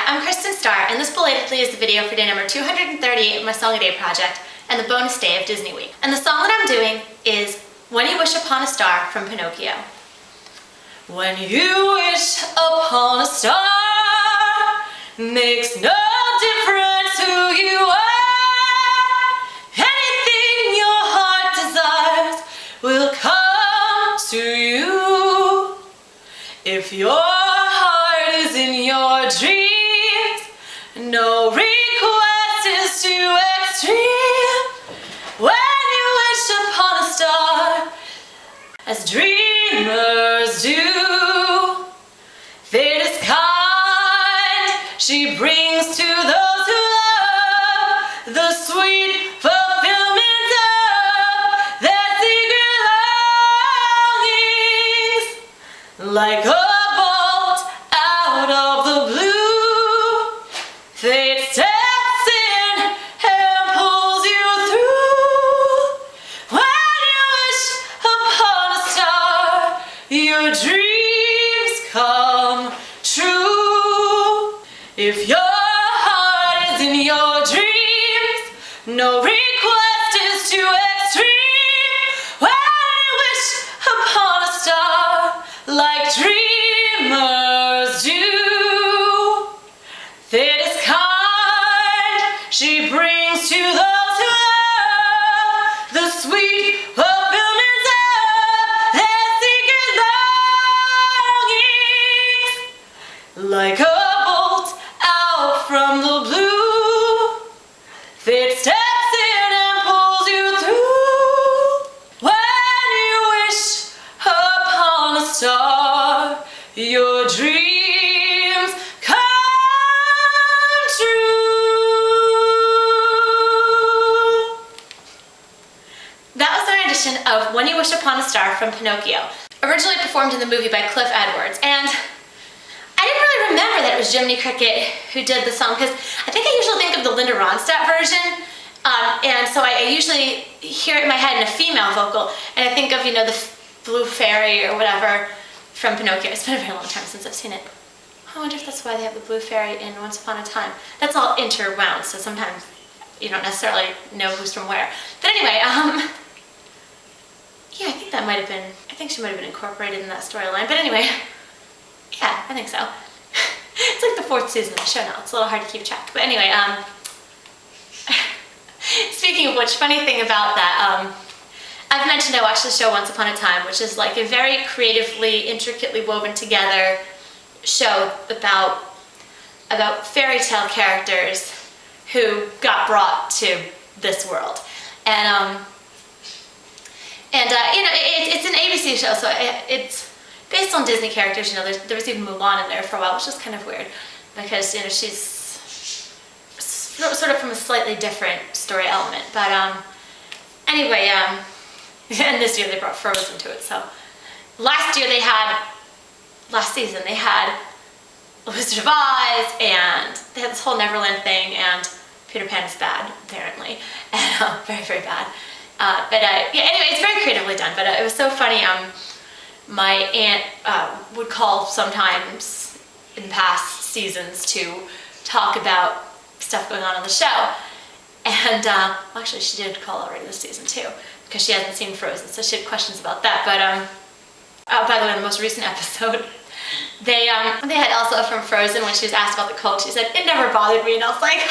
I'm Kristin Starr, and this belatedly is the video for day number 238 of my Song a Day project, and the bonus day of Disney Week. And the song that I'm doing is When You Wish Upon a Star from Pinocchio. When you wish upon a star, makes no difference who you are. Anything your heart desires will come to you. If your heart is in your dreams, no request is too extreme. When you wish upon a star, as dreamers do, fate is kind, she brings to those who love the sweet fulfillment of their secret longings. Like a bolt out of the blue, fate steps in and pulls you through. When you wish upon a star, your dreams come true. If your heart is in your dreams, no request is too extreme. When you wish upon a star, like dreamers do, fate is kind, she brings to those who love the sweet fulfillment of their secret longings. Like a bolt out from the blue, fate steps in and pulls you through. When you wish upon a star, your dreams come true. That was our rendition of When You Wish Upon a Star from Pinocchio, originally performed in the movie by Cliff Edwards. And I didn't really remember that it was Jiminy Cricket who did the song, because I think I usually think of the Linda Ronstadt version, and so I usually hear it in my head in a female vocal, and I think of, you know, the Blue Fairy or whatever from Pinocchio. It's been a very long time since I've seen it. I wonder if that's why they have the Blue Fairy in Once Upon a Time. That's all interwound, so sometimes you don't necessarily know who's from where. But anyway, yeah, I think that might have been, I think she might have been incorporated in that storyline. But anyway, yeah, I think so. It's like the 4th season of the show now. It's a little hard to keep track. But anyway, speaking of which, funny thing about that, I've mentioned I watched the show Once Upon a Time, which is like a very creatively, intricately woven together show about fairy tale characters who got brought to this world. And you know, it's an ABC show, so it's based on Disney characters. You know, there was even Mulan in there for a while, which is kind of weird because, you know, she's sort of from a slightly different story element. But anyway, and this year they brought Frozen to it. So last season they had The Wizard of Oz, and they had this whole Neverland thing, and Peter Pan is bad, apparently, and very, very bad. Yeah, anyway, it's very creatively done, but it was so funny. My aunt would call sometimes in past seasons to talk about stuff going on the show. And actually she did call already this season too, because she hasn't seen Frozen, so she had questions about that. But by the way, in the most recent episode, they had Elsa from Frozen. When she was asked about the cold, she said, "It never bothered me," and I was like,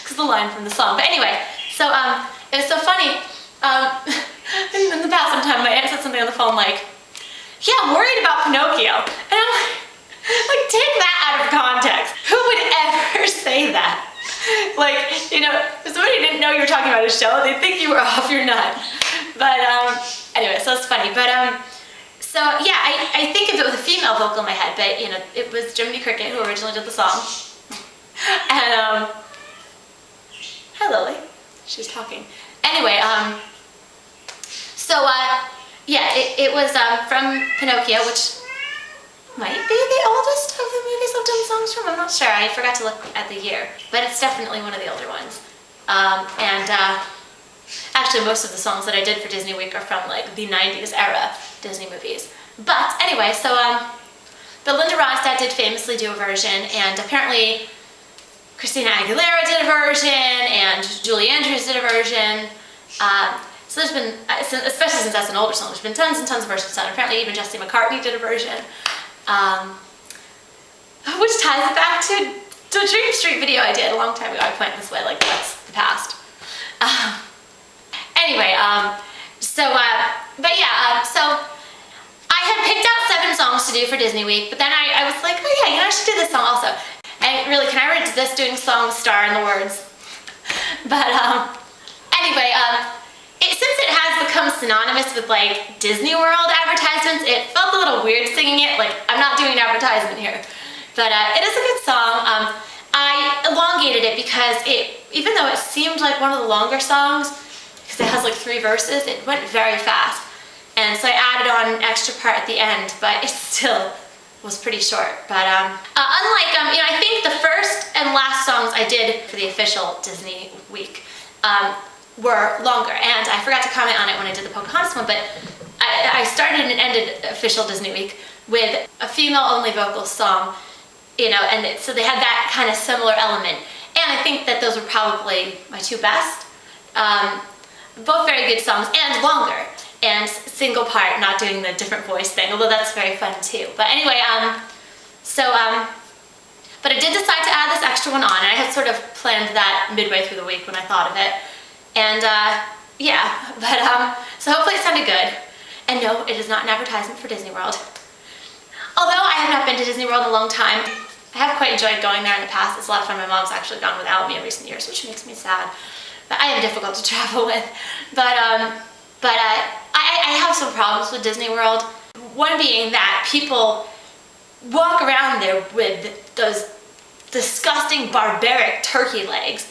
because the line from the song. But anyway, so it was so funny. In the past sometime, my aunt said something on the phone like, "Yeah, I'm worried about Pinocchio," and I'm like, take that out of context. Who would ever say that? Like, you know, if somebody didn't know you were talking about a show, they'd think you were off your nut. But anyway, so it's funny. But so yeah, I think of it with a female vocal in my head, but you know, it was Jiminy Cricket who originally did the song. And hi Lily, she's talking. Anyway, so yeah, it was from Pinocchio, which might be the oldest of the movies I've done songs from. I'm not sure. I forgot to look at the year, but it's definitely one of the older ones. Actually, most of the songs that I did for Disney Week are from like the 90s era Disney movies. But anyway, so But Linda Ronstadt did famously do a version, and apparently Christina Aguilera did a version, and Julie Andrews did a version. So there's been, especially since that's an older song, there's been tons and tons of versions done. Apparently even Jesse McCartney did a version. Which ties it back to a Dream Street video I did a long time ago. I point this way like that's the past. Anyway, so I had picked out 7 songs to do for Disney Week, but then I was like, oh yeah, I should do this song also. And really, can I resist doing a song with star in the words? But anyway, since it has become synonymous with like Disney World advertisements, it felt a little weird singing it. Like, I'm not doing an advertisement here. But it is a good song. I elongated it because even though it seemed like one of the longer songs, because it has like 3 verses, it went very fast. And so I added on an extra part at the end, but it still was pretty short. But unlike, I think the first and last songs I did for the official Disney Week were longer. And I forgot to comment on it when I did the Pocahontas one, but I started and ended official Disney Week with a female-only vocal song, and so they had that kind of similar element. And I think that those were probably my 2 best. Both very good songs and longer. And single part, not doing the different voice thing, although that's very fun too. But anyway, but I did decide to add this extra one on, and I had sort of planned that midway through the week when I thought of it. And so hopefully it sounded good. And no, it is not an advertisement for Disney World. Although I have not been to Disney World in a long time, I have quite enjoyed going there in the past. It's a lot of fun. My mom's actually gone without me in recent years, which makes me sad. But I am difficult to travel with. But I have some problems with Disney World. One being that people walk around there with those disgusting, barbaric turkey legs.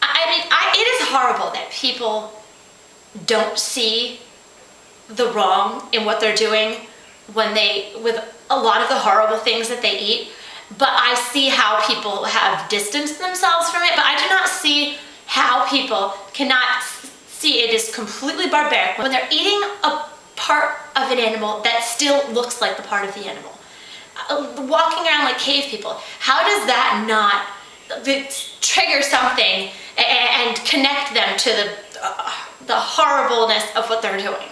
It is horrible that people don't see the wrong in what they're doing with a lot of the horrible things that they eat. But I see how people have distanced themselves from it, but I do not see how people cannot see it is completely barbaric when they're eating a part of an animal that still looks like the part of the animal. Walking around like cave people, how does that not trigger something and connect them to the horribleness of what they're doing?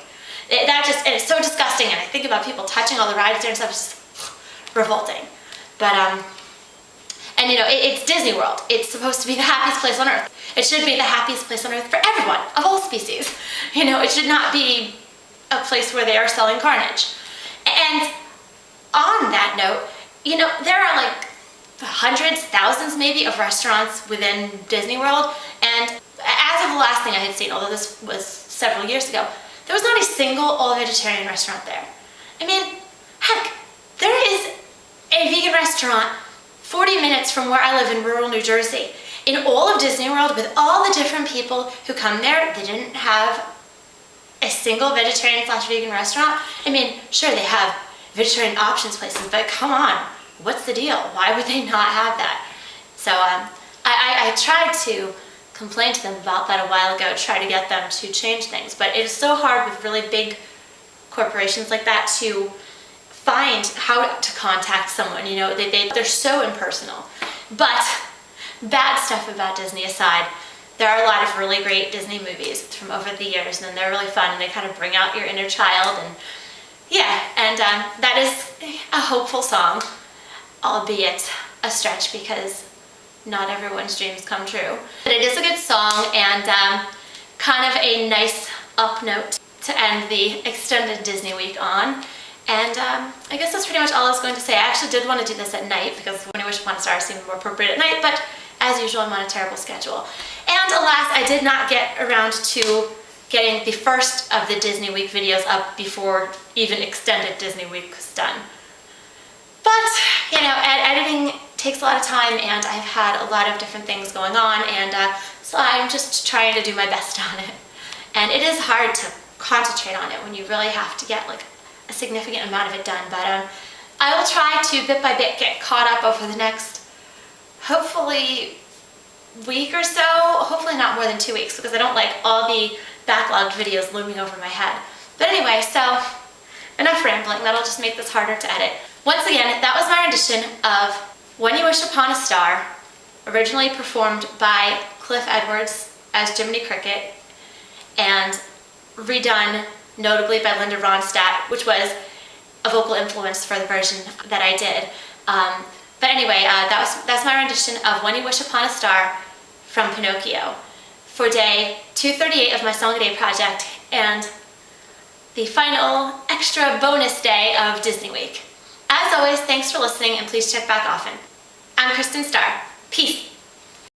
It's so disgusting, and I think about people touching all the rides there and stuff, it's just revolting. But it's Disney World. It's supposed to be the happiest place on earth. It should be the happiest place on earth for everyone, of all species. It should not be a place where they are selling carnage. And on that note, there are like hundreds, thousands maybe of restaurants within Disney World. And as of the last thing I had seen, although this was several years ago, there was not a single all-vegetarian restaurant there. Heck, there is a vegan restaurant 40 minutes from where I live in rural New Jersey. In all of Disney World, with all the different people who come there, they didn't have a single vegetarian/vegan restaurant. Sure, they have vegetarian options places, but come on, what's the deal? Why would they not have that? So I tried to complain to them about that a while ago, try to get them to change things, but it is so hard with really big corporations like that to find how to contact someone. They're so impersonal. But bad stuff about Disney aside, there are a lot of really great Disney movies from over the years, and they're really fun, and they kind of bring out your inner child. And that is a hopeful song, albeit a stretch because not everyone's dreams come true. But it is a good song, and kind of a nice up note to end the extended Disney week on. And I guess that's pretty much all I was going to say. I actually did want to do this at night because When I Wish Upon a Star seemed more appropriate at night, but as usual, I'm on a terrible schedule. And alas, I did not get around to getting the first of the Disney Week videos up before even extended Disney Week was done. But, editing takes a lot of time, and I've had a lot of different things going on, and so I'm just trying to do my best on it. And it is hard to concentrate on it when you really have to get a significant amount of it done, but I will try to bit by bit get caught up over the next, hopefully, week or so, hopefully not more than 2 weeks, because I don't like all the backlogged videos looming over my head. But anyway, so enough rambling, that'll just make this harder to edit. once again, that was my rendition of When You Wish Upon a Star, originally performed by Cliff Edwards as Jiminy Cricket, and redone notably by Linda Ronstadt, which was a vocal influence for the version that I did. But anyway, that's my rendition of When You Wish Upon a Star from Pinocchio for day 238 of my Song a Day project, and the final extra bonus day of Disney Week. As always, thanks for listening, and please check back often. I'm Kristin Starr. Peace.